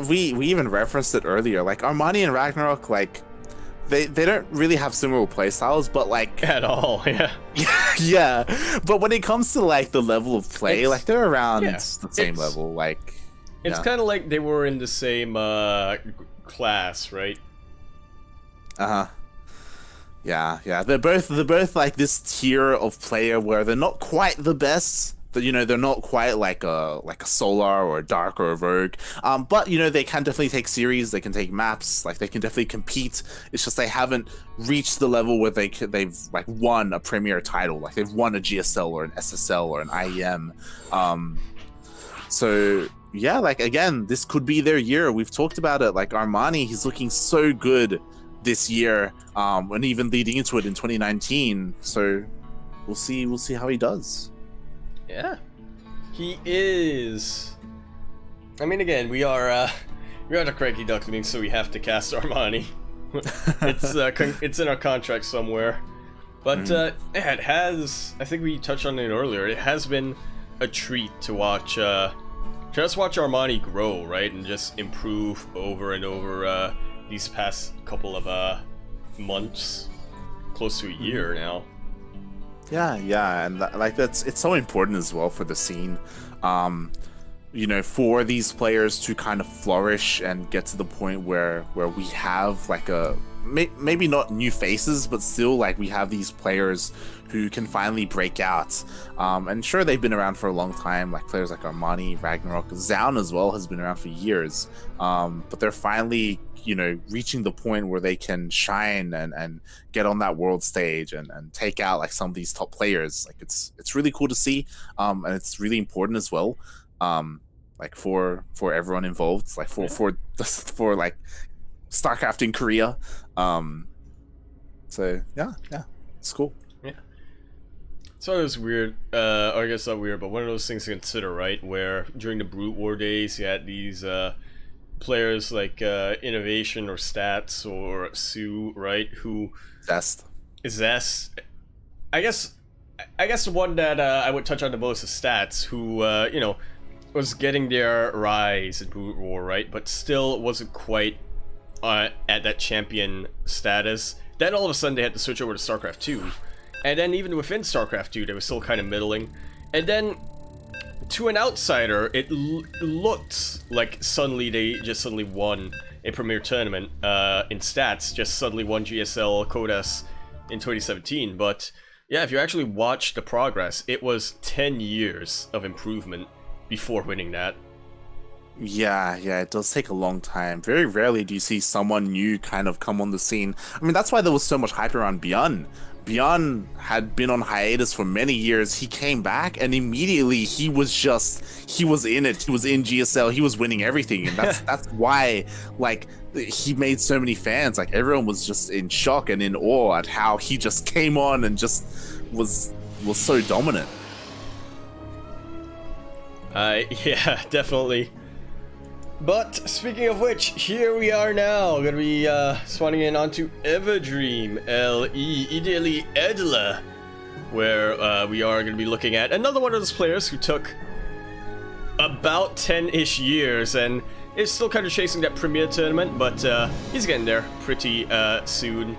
we even referenced it earlier. Like Armani and Ragnarok, like they don't really have similar play styles, but like At all, yeah. yeah. But when it comes to like the level of play, like they're around yeah, the same level. Like it's yeah. kind of like they were in the same class, right? Uh-huh. Yeah, yeah. They're both like this tier of player where they're not quite the best. But you know, they're not quite like a Solar or a Dark or a Rogue. But you know, they can definitely take series, they can take maps, like they can definitely compete. It's just they haven't reached the level where they've like won a premier title, like they've won a GSL or an SSL or an IEM. So yeah, like again, this could be their year. We've talked about it. Like Armani, he's looking so good this year, and even leading into it in 2019. So we'll see how he does. Yeah, he is. I mean, again, we are the CranKy Ducklings, so we have to cast Armani. It's in our contract somewhere. But yeah, it has. I think we touched on it earlier. It has been a treat to watch. Just watch Armani grow, right, and just improve over and over these past couple of months, close to a year now. Yeah, and like it's so important as well for the scene, you know, for these players to kind of flourish and get to the point where we have like maybe not new faces, but still like we have these players who can finally break out. And sure, they've been around for a long time, like players like Armani, Ragnarok, Zaun as well has been around for years, but they're finally, you know, reaching the point where they can shine and get on that world stage and take out like some of these top players. Like it's really cool to see, and it's really important as well, like for everyone involved, like for like StarCraft in Korea. So yeah, it's cool. Yeah. So it was weird, or I guess not weird, but one of those things to consider, right? Where during the Brute War days, you had these players like Innovation or Stats or Sue, right? Who Zest. I guess the one that I would touch on the most is Stats, who you know, was getting their rise in Brute War, right? But still wasn't quite at that champion status. Then all of a sudden they had to switch over to StarCraft 2. And then even within StarCraft 2, they were still kind of middling. And then, to an outsider, it looked like suddenly they just suddenly won a premier tournament in Stats, just suddenly won GSL Codas in 2017. But yeah, if you actually watch the progress, it was 10 years of improvement before winning that. Yeah, it does take a long time. Very rarely do you see someone new kind of come on the scene. I mean, that's why there was so much hype around Bjorn. Bjorn had been on hiatus for many years. He came back and immediately he was in it. He was in GSL. He was winning everything. And that's why, like, he made so many fans. Like, everyone was just in shock and in awe at how he just came on and just was so dominant. Yeah, definitely. But speaking of which, here we are now, gonna be spawning in onto Everdream LE, ideally Edla, where we are gonna be looking at another one of those players who took about 10-ish years and is still kind of chasing that premier tournament, but he's getting there pretty soon.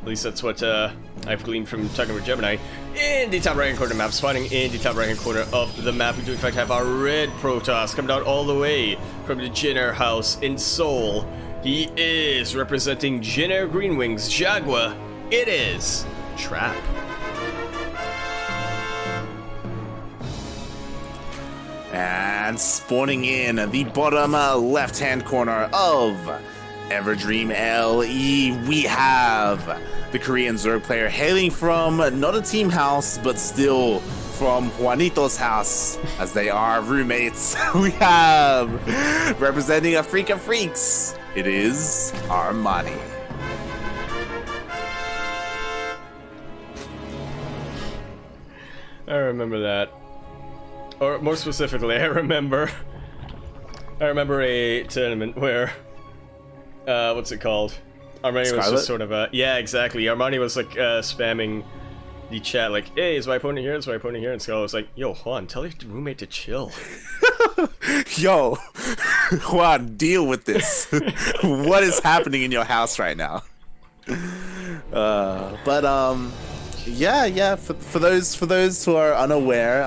At least that's what I've gleaned from talking with Gemini. In the top right-hand corner map, spawning in the top right-hand corner of the map, we do in fact have our red Protoss coming down all the way from the Jinner house in Seoul. He is representing Jinner Greenwings Jaguar. It is Trap. And spawning in the bottom left-hand corner of Everdream LE, we have the Korean Zerg player hailing from not a team house, but still from Juanito's house, as they are roommates. We have, representing a freak of freaks, it is Armani. I remember that. Or more specifically, I remember a tournament where what's it called? Armani Scarlet? was just sort of yeah, exactly. Armani was like spamming the chat like, hey, is my opponent here? Is my opponent here? And Scarlet was like, yo, Juan, tell your roommate to chill. Yo, Juan, deal with this. What is happening in your house right now? Yeah. For those who are unaware,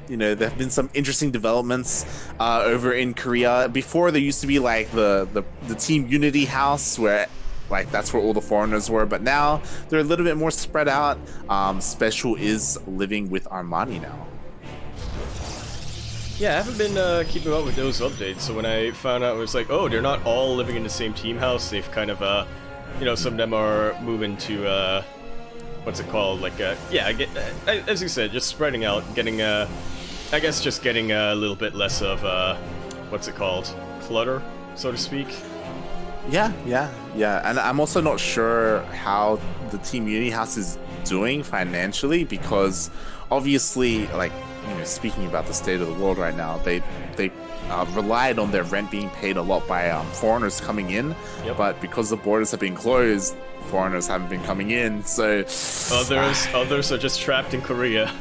you know, there have been some interesting developments over in Korea. Before, there used to be like the Team Unity house where, like, that's where all the foreigners were, but now they're a little bit more spread out. Special is living with Armani now. Yeah, I haven't been keeping up with those updates, so when I found out, it was like, oh, they're not all living in the same team house. They've kind of, you know, some of them are moving to, what's it called? Like, yeah, as you said, just spreading out, getting, I guess just getting a little bit less of, what's it called? Clutter, so to speak. Yeah, and I'm also not sure how the Team Unity house is doing financially, because obviously, like, you know, speaking about the state of the world right now, they relied on their rent being paid a lot by foreigners coming in, but because the borders have been closed, foreigners haven't been coming in, so others are just trapped in Korea.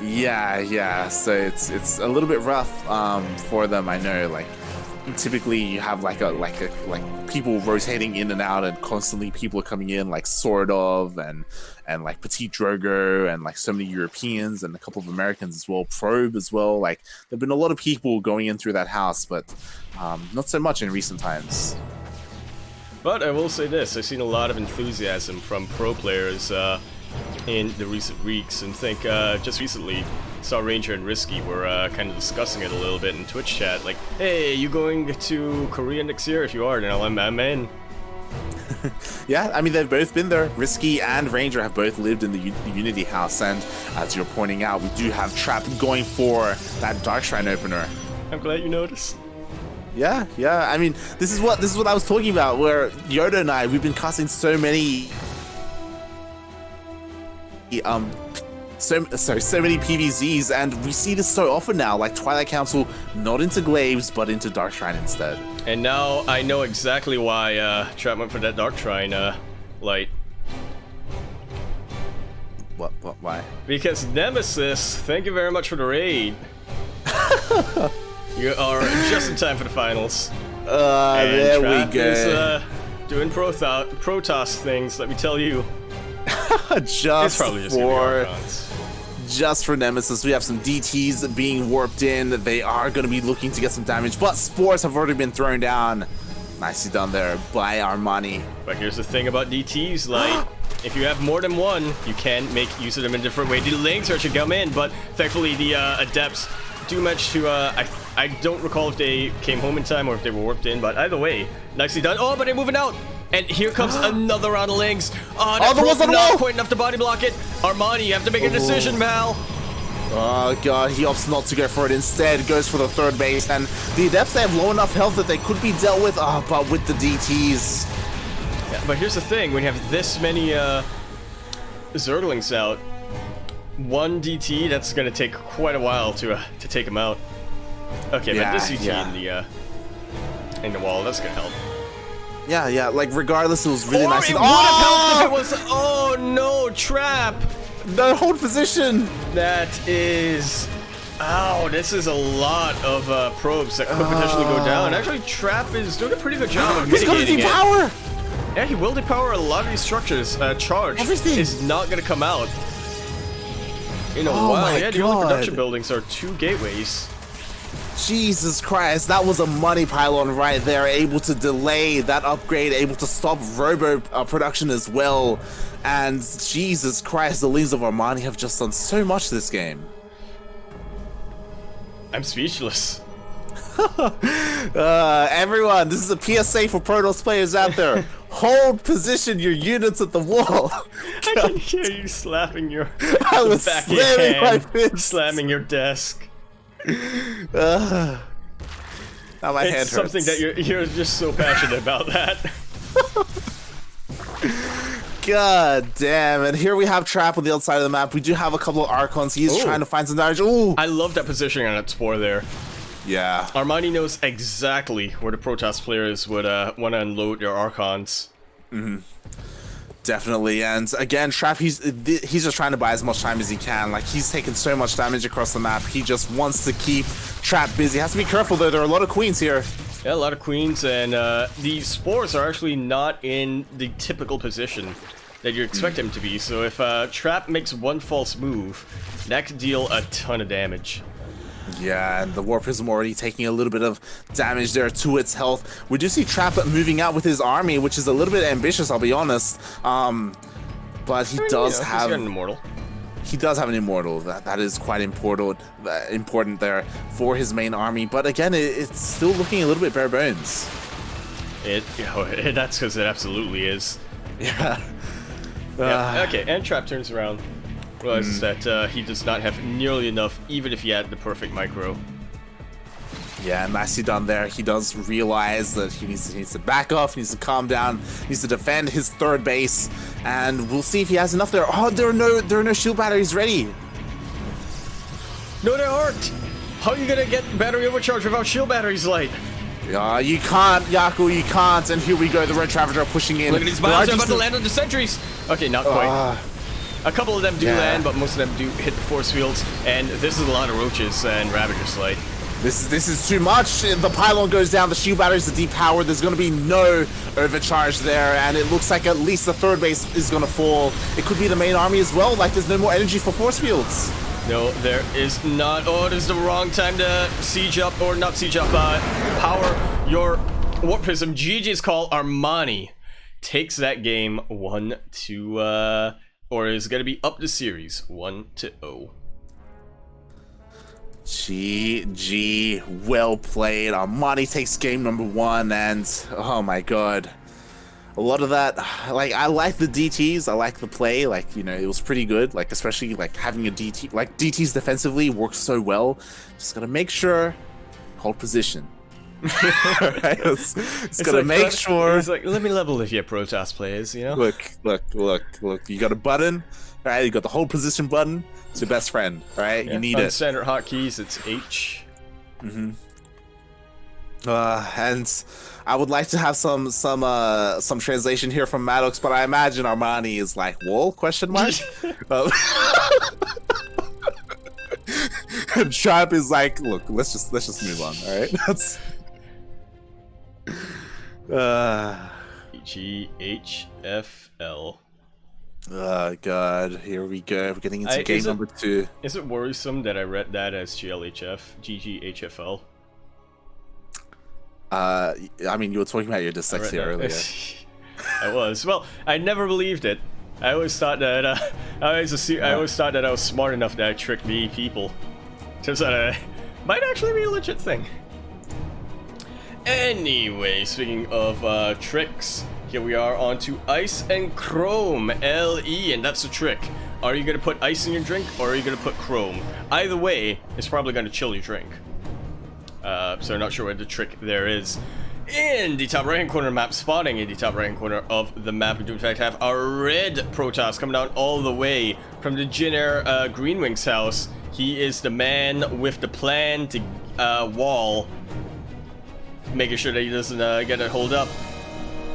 Yeah, so it's a little bit rough for them. I know, like, typically you have like people rotating in and out, and constantly people are coming in, like Sort of and like Petit Drogo, and like so many Europeans and a couple of Americans as well, Probe as well. Like, there've been a lot of people going in through that house, but not so much in recent times. But I will say this, I've seen a lot of enthusiasm from pro players in the recent weeks, and think just recently saw Ranger and Risky were kind of discussing it a little bit in Twitch chat, like, hey, you going to Korea next year? If you are, then I'm in. Yeah, I mean, they've both been there. Risky and Ranger have both lived in the Unity house, and as you're pointing out, we do have Trap going for that Dark Shrine opener. I'm glad you noticed. Yeah. I mean, this is what I was talking about, where Yoda and I, we've been casting so many so many PVZs, and we see this so often now, like Twilight Council not into Glaives but into Dark Shrine instead. And now I know exactly why Trap went for that Dark Shrine light. What why? Because Nemesis, thank you very much for the raid. You are just in time for the finals. And there Trap we go. Is doing Protoss things, let me tell you. Just for Nemesis, we have some DTs being warped in. They are going to be looking to get some damage, but spores have already been thrown down. Nicely done there by Armani. But here's the thing about DTs, like, if you have more than one, you can make use of them in a different way. The lane search should come in, but thankfully the Adepts do manage to, I don't recall if they came home in time or if they were warped in, but either way, nicely done. Oh, but they're moving out! And here comes another round of links. Oh, that pro's not quite enough to body block it. Armani, you have to make a decision, pal. Oh god, he opts not to go for it. Instead, goes for the third base, and the Adepts, they have low enough health that they could be dealt with, but with the DTs. Yeah, but here's the thing, when you have this many Zerglings out, one DT, that's gonna take quite a while to take him out. Okay, but this DT in the wall, that's gonna help. Yeah, like, regardless, it was really nice. It would have helped if it was... Oh, no, Trap! No, hold position! That is... Ow, this is a lot of probes that could potentially go down. Actually, Trap is doing a pretty good job of mitigating it. Depower! Yeah, he will depower a lot of these structures. Charge is not going to come out in a while. Yeah, the only production buildings are 2 gateways. Jesus Christ, that was a money pylon right there, able to delay that upgrade, able to stop robo production as well. And Jesus Christ, the Leaves of Armani have just done so much this game. I'm speechless. Everyone, this is a PSA for Protoss players out there. Hold position your units at the wall. I can hear you slapping your I was back slamming my fist. Slamming your desk. Now my head hurts. It's something that you're just so passionate about that. God damn, and here we have Trap on the outside of the map. We do have a couple of Archons. He's trying to find some damage. Ooh! I love that positioning on that Spore there. Yeah. Armani knows exactly where the Protoss players would want to unload their Archons. Definitely, and again, Trap, he's just trying to buy as much time as he can. Like, he's taking so much damage across the map. He just wants to keep Trap busy. Has to be careful though. There are a lot of queens here. Yeah, a lot of queens, and the spores are actually not in the typical position that you expect him to be. So if Trap makes one false move, that could deal a ton of damage. Yeah, and the War Prism already taking a little bit of damage there to its health. We do see Trap moving out with his army, which is a little bit ambitious, I'll be honest. But he does have an immortal. He does have an immortal. That is quite important there for his main army. But again, it's still looking a little bit bare bones. That's because it absolutely is. Yeah. Yeah. Okay, and Trap turns around. Realizes that he does not have nearly enough, even if he had the perfect micro. Yeah, nicely done there. He does realize that he needs to back off, he needs to calm down, he needs to defend his third base, and we'll see if he has enough there. Oh, there are no shield batteries ready. No, there aren't. How are you gonna get battery overcharge without shield batteries light? Yeah, you can't, Yaku, you can't. And here we go, the Red Ravager pushing in. Look at these miles, they're about to land on the sentries. Okay, not quite. A couple of them do land, but most of them do hit the force fields, and this is a lot of roaches and Ravager Slide. This is too much. The pylon goes down, the shield batteries are depowered, there's going to be no overcharge there, and it looks like at least the third base is going to fall. It could be the main army as well, like there's no more energy for force fields. No, there is not. Oh, it is the wrong time to siege up, or not siege up, power your Warp Prism. GG's call. Armani takes that game 1-2, or is going to be up the series 1-0. GG, well played. Armani takes game number 1, and oh my god. A lot of that, like, I like the DTs, I like the play, like, you know, it was pretty good, like, especially, like, having a DT, like, DTs defensively works so well. Just gotta make sure, hold position. Right? It's gotta make sure. It's like, let me level with your Protoss players, you know? Look, you got a button, right? You got the hold position button, it's your best friend, right? Yeah, you need on it. standard hotkeys, it's H. And I would like to have some translation here from Maddox, but I imagine Armani is like, "Whoa?" question mark. And Trap is like, "Look, let's just move on, all right?" That's GHFL. Oh god, here we go. We're getting into game number 2. Is it worrisome that I read that as GLHF, GGHFL? I mean, you were talking about your dyslexia earlier. I was. Well, I never believed it. I always thought that I always thought that I was smart enough that I tricked the people. Turns out it might actually be a legit thing. Anyway, speaking of tricks, here we are on to Ice and Chrome LE, and that's the trick. Are you gonna put ice in your drink, or are you gonna put chrome? Either way, it's probably gonna chill your drink. So I'm not sure what the trick there is. In the top right hand corner map, spawning in the top right hand corner of the map, we do in fact have our red Protoss coming down all the way from the Jin Air Greenwing's house. He is the man with the plan to wall, making sure that he doesn't get it hold up.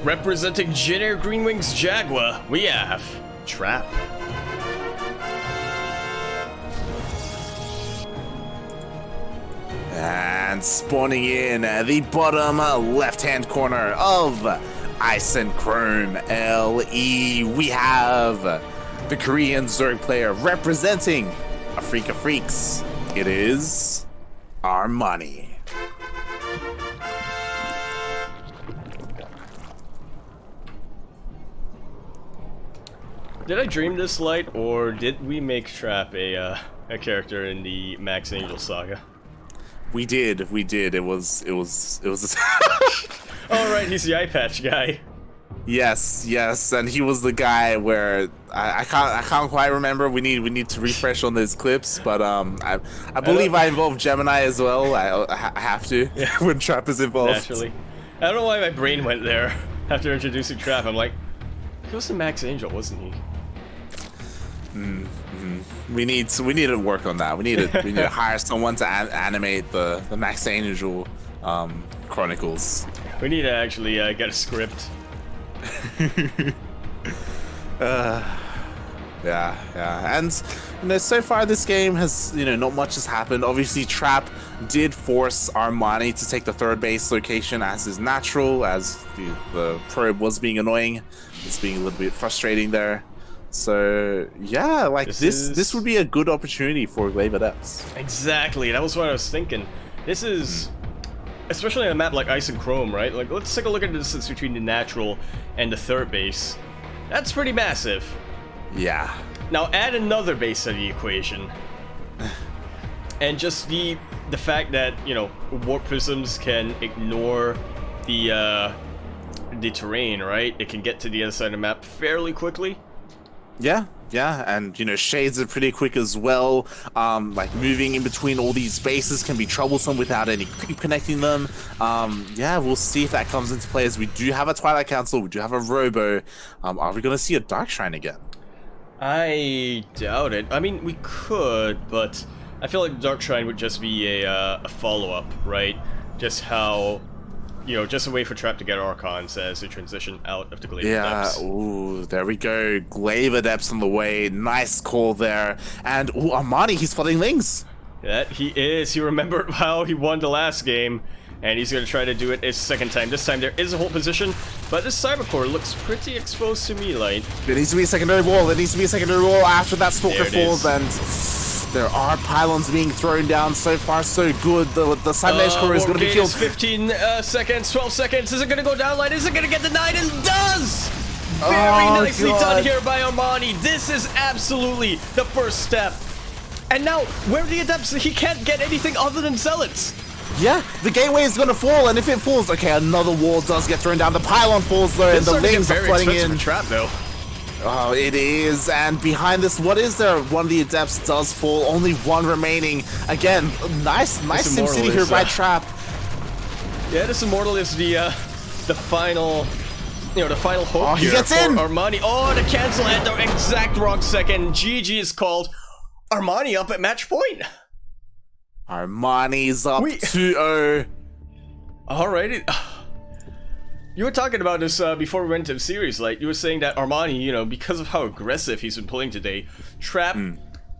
Representing Jin Air Greenwing's Jaguar, we have Trap. And spawning in the bottom left-hand corner of Ice and Chrome LE, we have the Korean Zerg player representing Afrika Freaks. It is Armani. Did I dream this light, or did we make Trap a character in the Max Angel saga? We did. It was. Oh right, he's the eye patch guy. Yes, and he was the guy where I can't quite remember. We need to refresh on those clips, but I believe I involved Gemini as well. I have to when Trap is involved. Naturally, I don't know why my brain went there after introducing Trap. I'm like, he was the Max Angel, wasn't he? We need to work on that. We need to hire someone to animate the Max Angel Chronicles. We need to actually get a script. Yeah, and so far this game has, not much has happened. Obviously, Trap did force Armani to take the third base location as is natural, as the probe was being annoying. It's being a little bit frustrating there. So yeah, like this would be a good opportunity for Glaive Adepts. Exactly, that was what I was thinking. This is, especially on a map like Ice and Chrome, right? Like, let's take a look at the distance between the natural and the third base. That's pretty massive. Yeah. Now add another base to the equation, and just the fact that warp prisms can ignore the terrain, right? It can get to the other side of the map fairly quickly. Yeah, and shades are pretty quick as well. Like moving in between all these bases can be troublesome without any creep connecting them. Yeah, we'll see if that comes into play, as we do have a Twilight Council, we do have a Robo. Are we gonna see a Dark Shrine again? I doubt it. I mean, we could, but I feel like Dark Shrine would just be a follow-up, right? Just how, just a way for Trap to get Archons as they transition out of the Glaive Adepts. Ooh, there we go. Glaive Adepts on the way. Nice call there. And, Armani, he's flooding Lings. That he is. He remembered how he won the last game, and he's going to try to do it a second time. This time there is a hold position, but this Cybercore looks pretty exposed to me, Light. There needs to be a secondary wall. There needs to be a secondary wall after that Stalker falls, and there are pylons being thrown down. So far, so good. The Cybernetic core is going to be killed. 15 seconds, 12 seconds. Is it going to go down, Light? Is it going to get denied? And does! Very nicely done here by Armani. This is absolutely the first step. And now, where are the Adepts? He can't get anything other than Zealots. Yeah, the gateway is going to fall, and if it falls, okay, another wall does get thrown down. The pylon falls though, and the Lings are flooding in. Trap though. Oh, it is, and behind this, what is there? One of the Adepts does fall, only one remaining. Again, nice SimCity here by Trap. Yeah, this Immortal is the final, the final hope he gets in! Armani. Oh, the cancel at the exact wrong second. GG is called. Armani up at match point. Armani's up 2-0. Alright. You were talking about this before we went to the series. Like, you were saying that Armani, because of how aggressive he's been playing today, Trap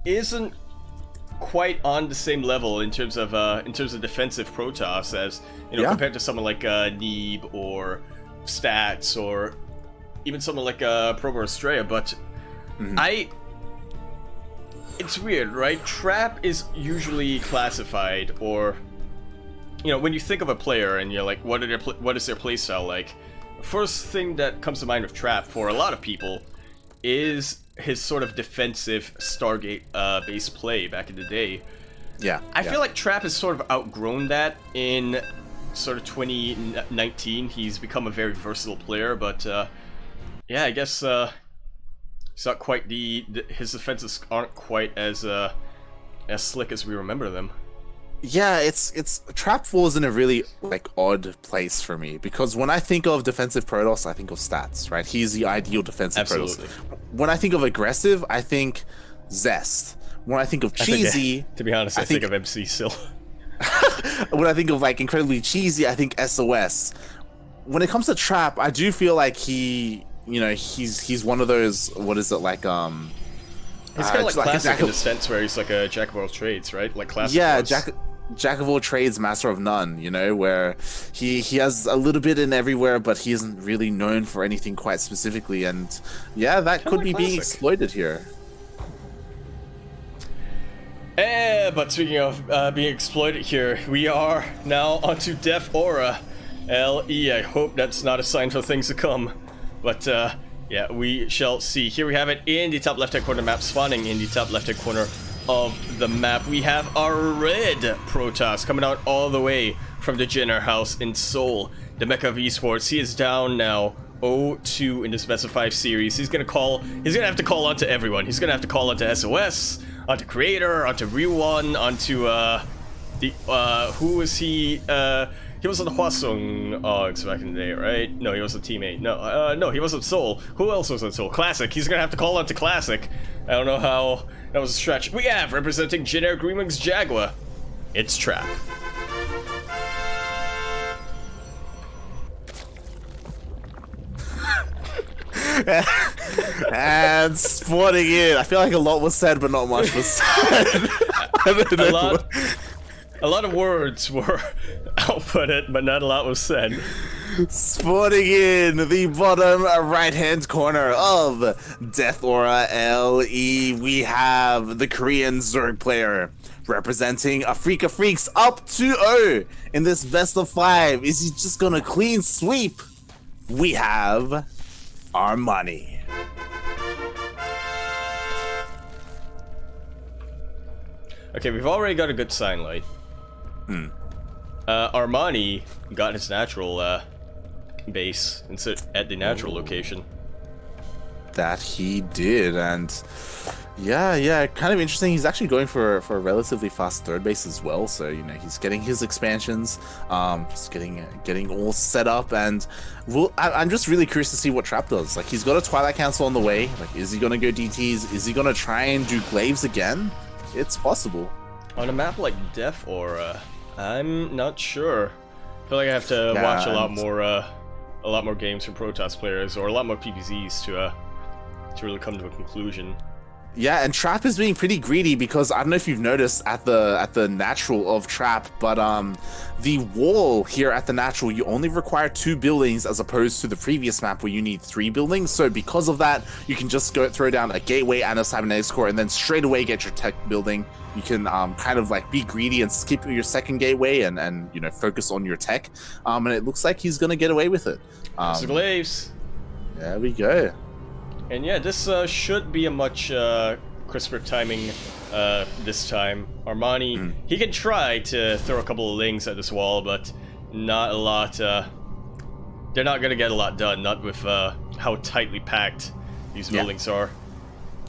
isn't quite on the same level in terms of defensive Protoss as compared to someone like Neeb or Stats or even someone like Probo Estrella. But it's weird, right? Trap is usually classified, or when you think of a player and you're like, what is their playstyle like? First thing that comes to mind with Trap for a lot of people is his sort of defensive Stargate based play back in the day. Yeah. I feel like Trap has sort of outgrown that in sort of 2019. He's become a very versatile player, but yeah, I guess it's not quite his defenses aren't quite as slick as we remember them. Yeah, it's Trap falls in a really odd place for me, because when I think of defensive Protoss, I think of Stats, right? He's the ideal defensive Protoss. When I think of aggressive, I think Zest. When I think of cheesy, to be honest, I think of MC still. When I think of incredibly cheesy, I think SOS. When it comes to Trap, I do feel like he's one of those, what is it, he's kind of like classic in the sense where he's like a jack of all trades, right? Like classic. Yeah, jack of all trades, master of none, where he has a little bit in everywhere, but he isn't really known for anything quite specifically, and yeah, that could be being exploited here. But speaking of being exploited here, we are now onto Def Aura. LE, I hope that's not a sign for things to come. But yeah, we shall see. Here we have it in the top left-hand corner map, spawning in the top left-hand corner of the map. We have our red Protoss coming out all the way from the Jenner house in Seoul, the Mecca of Esports. He is down now 0-2 in this best of 5 series. He's gonna have to call onto everyone. He's gonna have to call onto SOS, onto Creator, onto Ryuwon, onto who was he? He was on the Hwasong Ogs back in the day, right? No, he was a teammate. No, he was on Seoul. Who else was on Seoul? Classic. He's gonna have to call on to Classic. I don't know how that was a stretch. We have, representing Generic Remix Jaguar, it's Trap. And spawning in. I feel like a lot was said, but not much was said. I don't know. A lot of words were outputted, but not a lot was said. Spawning in the bottom right-hand corner of Death Aura LE, we have the Korean Zerg player representing Afrika Freaks up 2-0 in this best of 5. Is he just gonna clean sweep? We have Armani. Okay, we've already got a good sign light. Armani got his natural base at the natural location. That he did, and yeah, kind of interesting. He's actually going for a relatively fast third base as well, so you know he's getting his expansions, just getting all set up, and I'm just really curious to see what Trap does. Like, he's got a Twilight Council on the way. Like, is he gonna go DTs? Is he gonna try and do Glaives again? It's possible. On a map like Death Aura, I'm not sure. I feel like I have to watch a lot more games from Protoss players, or a lot more PPZs to really come to a conclusion. Yeah, and Trap is being pretty greedy because I don't know if you've noticed at the natural of Trap, but the wall here at the natural, you only require 2 buildings as opposed to the previous map where you need 3 buildings. So because of that, you can just throw down a gateway and a cybernetics core, and then straight away get your tech building. You can kind of like be greedy and skip your second gateway and you know, focus on your tech. And it looks like he's gonna get away with it. So Glaives. There we go. And yeah, this should be a much crisper timing this time. Armani, he can try to throw a couple of lings at this wall, but not a lot. They're not going to get a lot done, not with how tightly packed these buildings are.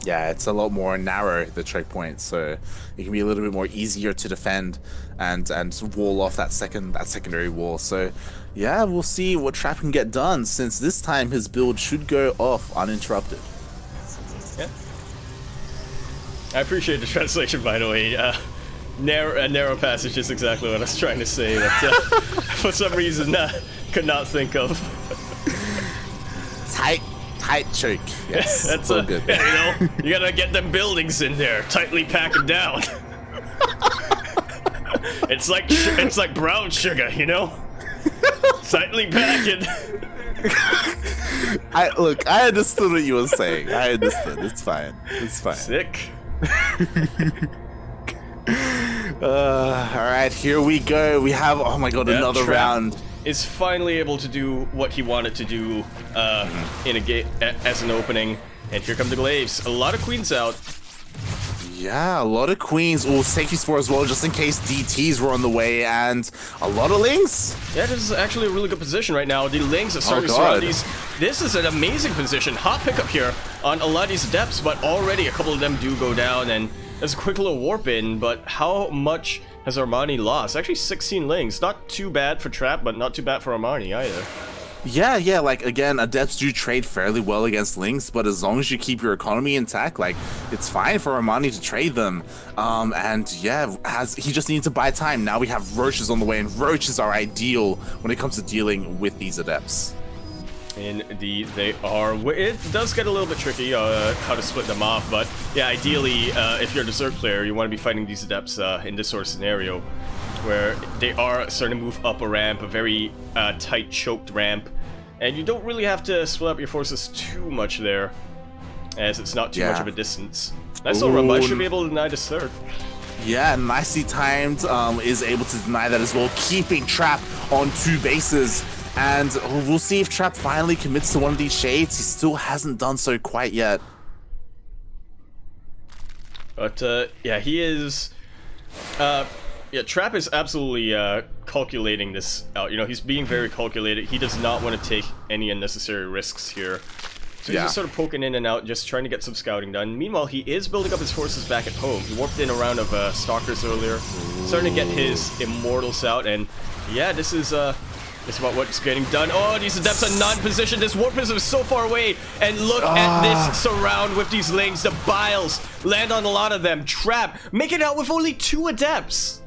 Yeah, it's a lot more narrow, the choke point, so it can be a little bit more easier to defend and wall off that secondary wall. So yeah, we'll see what Trap can get done, since this time his build should go off uninterrupted. Yeah. I appreciate the translation, by the way. Narrow passage is exactly what I was trying to say, but for some reason could not think of. Tight choke. Yes, that's so good. You know, you gotta get them buildings in there, tightly pack them down. It's like brown sugar, you know, tightly packed. I understood what you were saying. I understood. It's fine. It's fine. Sick. All right, here we go. We have, oh my god, another round. Is finally able to do what he wanted to do in a game as an opening, and here come the Glaives. A lot of queens out. Yeah, a lot of queens. Oh, safety spore as well, just in case DTs were on the way, and a lot of lings. Yeah, this is actually a really good position right now. The lings are starting to surround these. This is an amazing position. Hot pickup here on a lot of these adepts, but already a couple of them do go down, and there's a quick little warp in, but how much has Armani lost? Actually 16 lings. Not too bad for Trap, but not too bad for Armani either. Yeah, like, again, adepts do trade fairly well against lings, but as long as you keep your economy intact, like, it's fine for Armani to trade them. And yeah, he just needs to buy time. Now we have roaches on the way, and roaches are ideal when it comes to dealing with these adepts. Indeed, they are. It does get a little bit tricky how to split them off, but yeah, ideally, if you're a Zerg player, you want to be fighting these adepts in this sort of scenario, where they are starting to move up a ramp, a very tight, choked ramp, and you don't really have to split up your forces too much there, as it's not too much of a distance. Nice little run by, should be able to deny this third. Yeah, nicely timed, is able to deny that as well, keeping Trap on 2 bases. And we'll see if Trap finally commits to one of these shades. He still hasn't done so quite yet. But yeah, he is. Yeah, Trap is absolutely calculating this out. You know, he's being very calculated. He does not want to take any unnecessary risks here. So he's just sort of poking in and out, just trying to get some scouting done. Meanwhile, he is building up his forces back at home. He warped in a round of Stalkers earlier, starting to get his Immortals out, and yeah, this is about what's getting done. Oh, these adepts are not in position. This warp is so far away, and look at this surround with these lings. The biles land on a lot of them. Trap, make it out with only 2 adepts.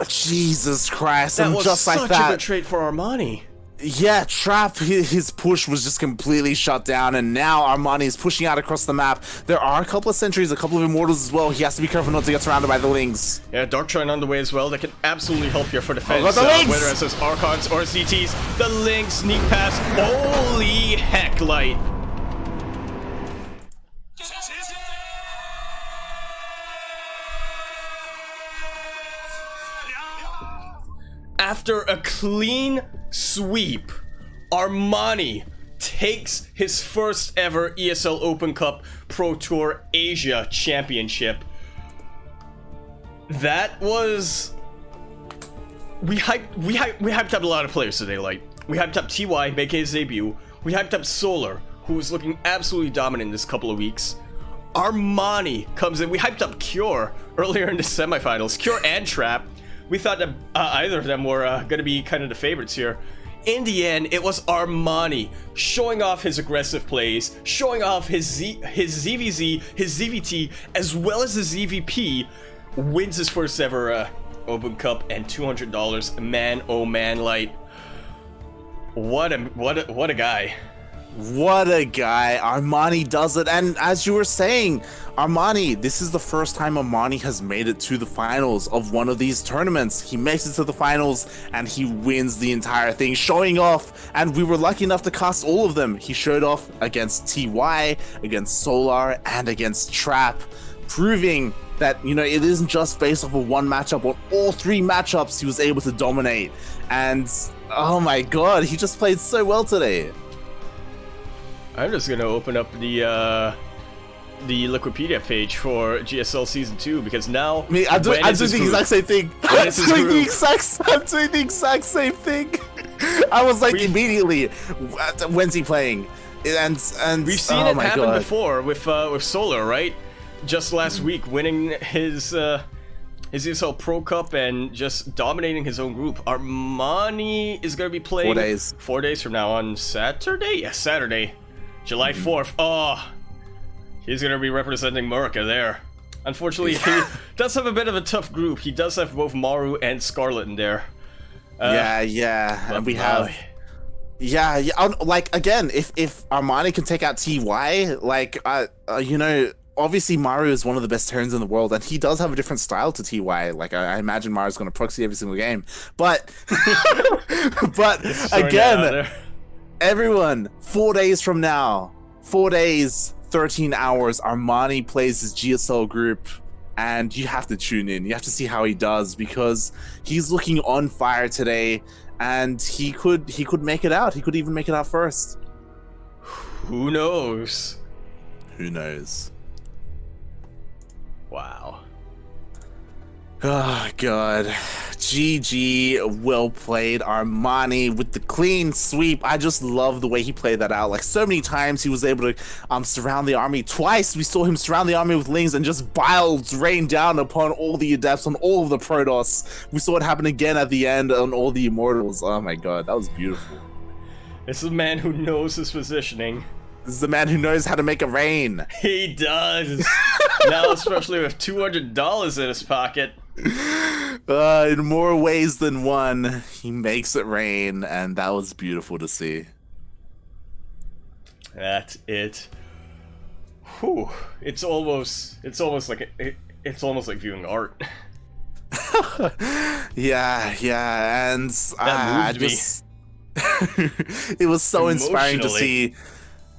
Jesus Christ, That and was just like such that, a good trade for Armani. Yeah, Trap, his push was just completely shut down, and now Armani is pushing out across the map. There are a couple of sentries, a couple of immortals as well. He has to be careful not to get surrounded by the Lings. Yeah, Dark Trine on the way as well. That can absolutely help here for defense. Lynx! Whether it's as Archons or CTs. The Lynx sneak pass. Holy heck, Light. After a clean sweep, Armani takes his first ever ESL Open Cup Pro Tour Asia Championship. That was... We hyped up a lot of players today, like, we hyped up TY making his debut, we hyped up Solar, who was looking absolutely dominant this couple of weeks. Armani comes in, we hyped up Cure earlier in the semifinals, Cure and Trap. We thought that either of them were going to be kind of the favorites here. In the end, it was Armani showing off his aggressive plays, showing off his ZVZ, his ZvT, as well as his ZvP, wins his first ever Open Cup and $200. Man, oh man, Light. What a guy. What a guy. Armani does it. And as you were saying, Armani, this is the first time Armani has made it to the finals of one of these tournaments. He makes it to the finals and he wins the entire thing, showing off. And we were lucky enough to cast all of them. He showed off against TY, against Solar, and against Trap, proving that, you know, it isn't just based off of one matchup. On all three matchups, he was able to dominate. And oh my god, he just played so well today. I'm just gonna open up the Wikipedia page for GSL Season 2 because now... I'm doing the exact same thing. I'm doing the exact same thing. I was like, immediately, when's he playing? And we've seen it happen before with Solar, right? Just last week, winning his ESL Pro Cup and just dominating his own group. Armani is gonna be playing 4 days from now on Saturday. Yes, Saturday. July 4th. Oh, he's going to be representing America there. Unfortunately, he does have a bit of a tough group. He does have both Maru and Scarlet in there. Yeah. And we have... Yeah. Like, again, if Armani can take out TY, like, you know, obviously Maru is one of the best turns in the world, and he does have a different style to TY. Like, I imagine Maru's going to proxy every single game. But, again... Everyone, 4 days from now, 4 days, 13 hours, Armani plays his GSL group, and you have to tune in. You have to see how he does, because he's looking on fire today, and he could make it out. He could even make it out first. Who knows? Who knows? Wow. Oh god. GG, well played, Armani with the clean sweep. I just love the way he played that out. Like, so many times he was able to surround the army. Twice we saw him surround the army with Lings and just biles rain down upon all the Adepts, on all of the Protoss. We saw it happen again at the end on all the Immortals. Oh my god, that was beautiful. This is a man who knows his positioning. This is the man who knows how to make it rain. He does. Now, especially with $200 in his pocket. In more ways than one, he makes it rain, and that was beautiful to see. That's it. Whew. It's almost like viewing art. yeah, and that moved me. It was so inspiring to see.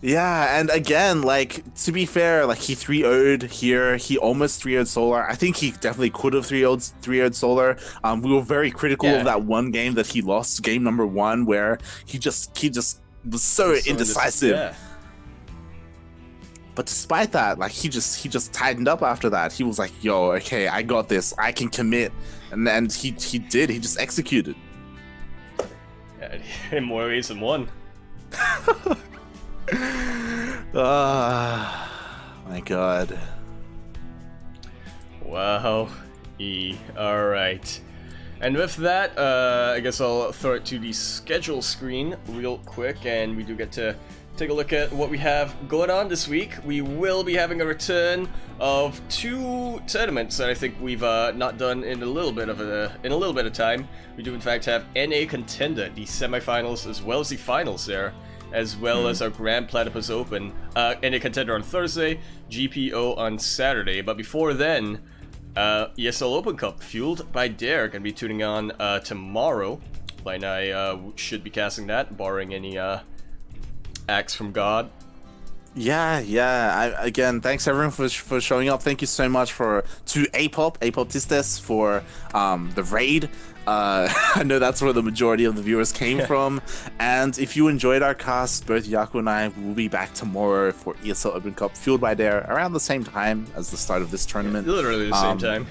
Yeah, and again, like, to be fair, like, he 3-0'd here. He almost 3-0'd Solar. I think he definitely could have 3-0'd Solar. We were very critical of that one game that he lost, game number 1, where he just was so indecisive. Yeah. But despite that, like, he just tightened up after that. He was like, yo, okay, I got this. I can commit. And he did. He just executed. Yeah, in more ways than one. My god. Wow. Alright. And with that, I guess I'll throw it to the schedule screen real quick, and we do get to take a look at what we have going on this week. We will be having a return of 2 tournaments that I think we've not done in a little bit of time. We do in fact have NA Contender, the semifinals as well as the finals there, as well as our Grand Platypus Open. NA Contender on Thursday, GPO on Saturday. But before then, ESL Open Cup, fueled by Dare, gonna be tuning on tomorrow. And I should be casting that, barring any acts from God. Yeah. Again, thanks everyone for showing up. Thank you so much to Apotistes for the raid. I know that's where the majority of the viewers came from. And if you enjoyed our cast, both Yaku and I will be back tomorrow for ESL Open Cup, fueled by Dare, around the same time as the start of this tournament. Literally the same time.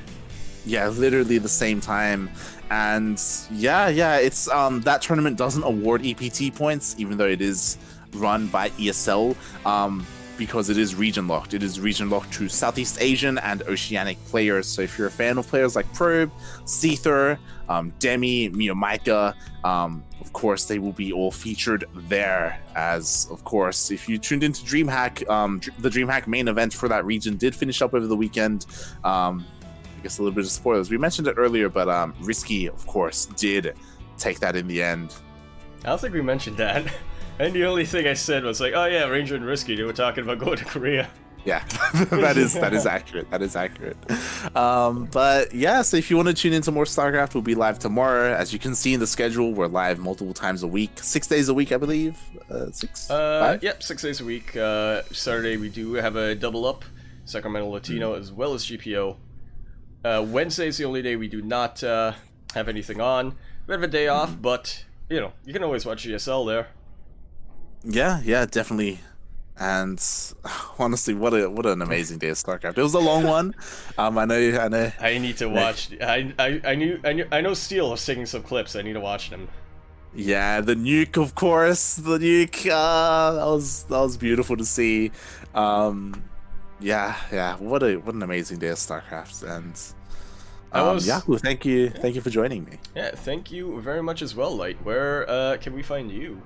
Yeah, literally the same time. And yeah, it's that tournament doesn't award EPT points, even though it is run by ESL, because it is region locked. It is region locked to Southeast Asian and Oceanic players. So if you're a fan of players like Probe, Seether, Demi, Miyamika, of course they will be all featured there. As of course, if you tuned into DreamHack, the DreamHack main event for that region did finish up over the weekend. I guess a little bit of spoilers. We mentioned it earlier, but Risky, of course, did take that in the end. I don't think we mentioned that. And the only thing I said was like, oh yeah, Ranger and Risky, they were talking about going to Korea. Yeah, that is accurate. That is accurate. But yeah, so if you want to tune into more StarCraft, we'll be live tomorrow. As you can see in the schedule, we're live multiple times a week, 6 days a week, I believe. 6? 5? Yep, 6 days a week. Saturday we do have a double up, Sacramento Latino as well as GPO. Wednesday is the only day we do not have anything on. We have a day off, but you know, you can always watch ESL there. Yeah, definitely. And honestly, what an amazing day of StarCraft. It was a long one. I know. I need to watch. I know Steel was taking some clips. I need to watch them. Yeah, the nuke, of course. The nuke. That was beautiful to see. Yeah. What an amazing day of StarCraft. And Yaku, thank you for joining me. Yeah, thank you very much as well, Light. Where can we find you?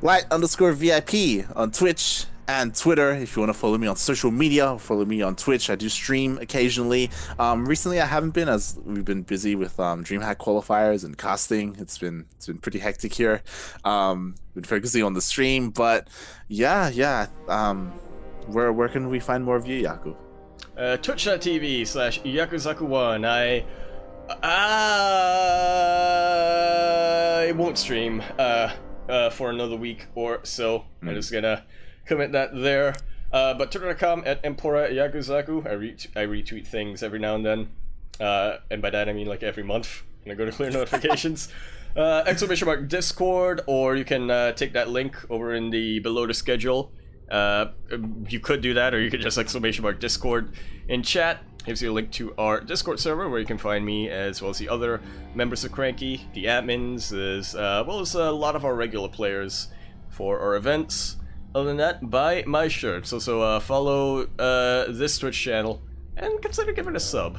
Light_VIP on Twitch and Twitter. If you want to follow me on social media, follow me on Twitch. I do stream occasionally. Recently I haven't been, as we've been busy with DreamHack qualifiers and casting. It's been pretty hectic here. Been focusing on the stream, but yeah. Where can we find more of you, Yaku? Twitch.tv/Yakuzaku1. I won't stream for another week or so. I'm just gonna commit that there. But Twitter.com @Empora_Yakuzaku. I retweet things every now and then. And by that I mean like every month when I go to clear notifications. !Discord, or you can take that link over in the below the schedule. You could do that, or you could just !Discord in chat. Gives you a link to our Discord server where you can find me as well as the other members of CranKy, the admins, as well as a lot of our regular players for our events. Other than that, buy my shirts. Also follow this Twitch channel and consider giving a sub.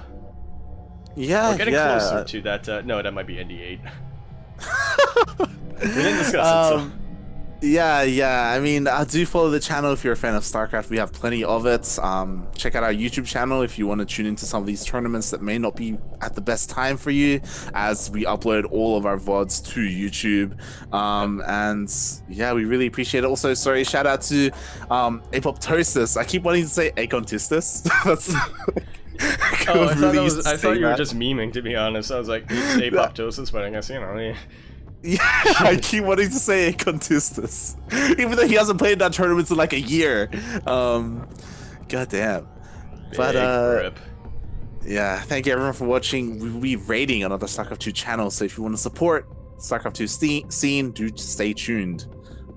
Yeah, we're getting closer to that. No, that might be ND8. We didn't discuss it, so. Yeah. I mean, do follow the channel if you're a fan of StarCraft. We have plenty of it. Check out our YouTube channel if you want to tune into some of these tournaments that may not be at the best time for you, as we upload all of our VODs to YouTube. And yeah, we really appreciate it. Also, sorry, shout out to Apoptosis. I keep wanting to say Acontistus. That's I thought you were just memeing, to be honest. I was like, it's Apoptosis, but I guess, you know. Yeah, I keep wanting to say Acontistus, even though he hasn't played that tournament in like a year. Goddamn. But rip. Yeah, thank you everyone for watching. We'll be raiding another StarCraft 2 channel, so if you want to support StarCraft 2 scene, do stay tuned.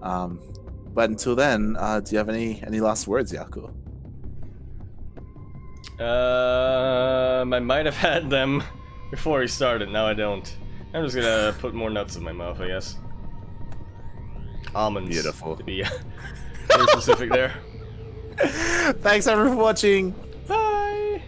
But until then, do you have any last words, Yaku? I might have had them before we started. Now I don't. I'm just gonna put more nuts in my mouth, I guess. Almonds. Beautiful. To be very specific there. Thanks everyone for watching. Bye!